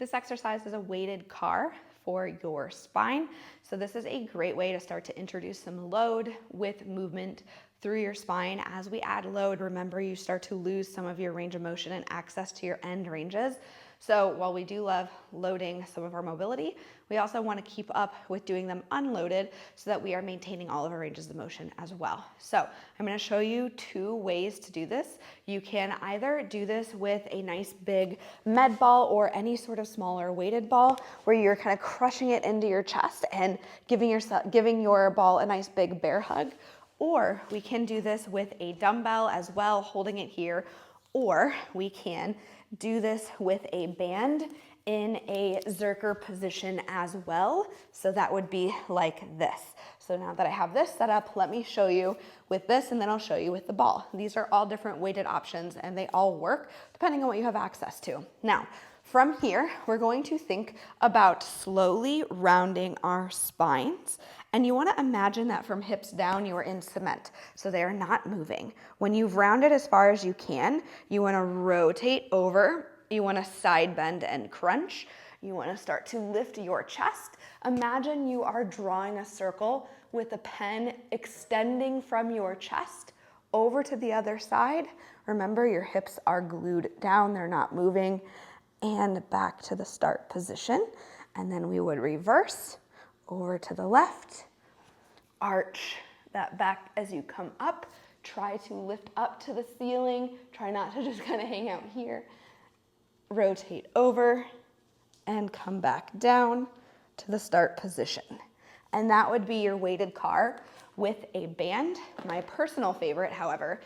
This exercise is a weighted car for your spine. So this is a great way to start to introduce some load with movement through your spine. As we add load, remember you start to lose some of your range of motion and access to your end ranges. So while we do love loading some of our mobility, we also want to keep up with doing them unloaded so that we are maintaining all of our ranges of motion as well. So I'm going to show you 2 ways to do this. You can either do this with a nice big med ball or any sort of smaller weighted ball where you're kind of crushing it into your chest and giving your ball a nice big bear hug. Or we can do this with a dumbbell as well, holding it here, or we can do this with a band in a Zercher position as well. So that would be like this. So now that I have this set up, let me show you with this and then I'll show you with the ball. These are all different weighted options and they all work depending on what you have access to. Now, from here, we're going to think about slowly rounding our spines. And you want to imagine that from hips down, you are in cement. So they are not moving. When you've rounded as far as you can, you want to rotate over. You want to side bend and crunch. You want to start to lift your chest. Imagine you are drawing a circle with a pen extending from your chest over to the other side. Remember, your hips are glued down. They're not moving. And back to the start position. And then we would reverse over to the left, arch that back as you come up, try to lift up to the ceiling, try not to just kind of hang out here, rotate over and come back down to the start position. And that would be your weighted car with a band. My personal favorite, however,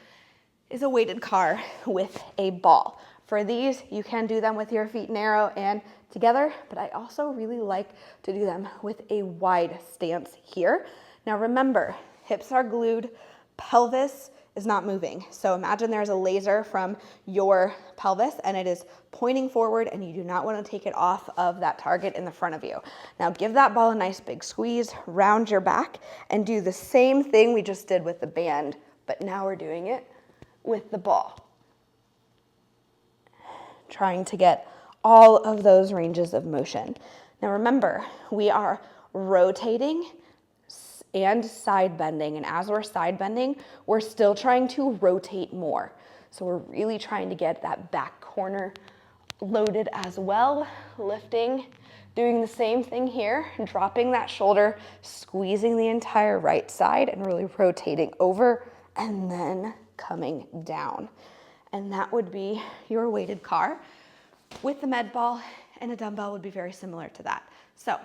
is a weighted car with a ball. For these, you can do them with your feet narrow and together, but I also really like to do them with a wide stance here. Now remember, hips are glued, pelvis is not moving. So imagine there's a laser from your pelvis and it is pointing forward and you do not want to take it off of that target in the front of you. Now give that ball a nice big squeeze, round your back, and do the same thing we just did with the band, but now we're doing it with the ball. Trying to get all of those ranges of motion. Now remember, we are rotating and side bending, and as we're side bending, we're still trying to rotate more. So we're really trying to get that back corner loaded as well, lifting, doing the same thing here, dropping that shoulder, squeezing the entire right side and really rotating over and then coming down. And that would be your weighted car. With the med ball and a dumbbell would be very similar to that. So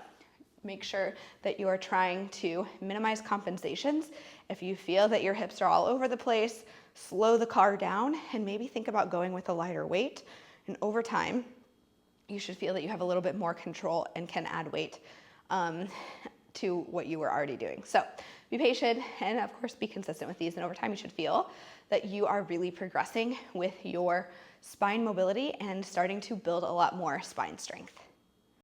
make sure that you are trying to minimize compensations. If you feel that your hips are all over the place, slow the car down and maybe think about going with a lighter weight. And over time, you should feel that you have a little bit more control and can add weight to what you were already doing. So be patient and of course be consistent with these, and over time you should feel that you are really progressing with your spine mobility and starting to build a lot more spine strength.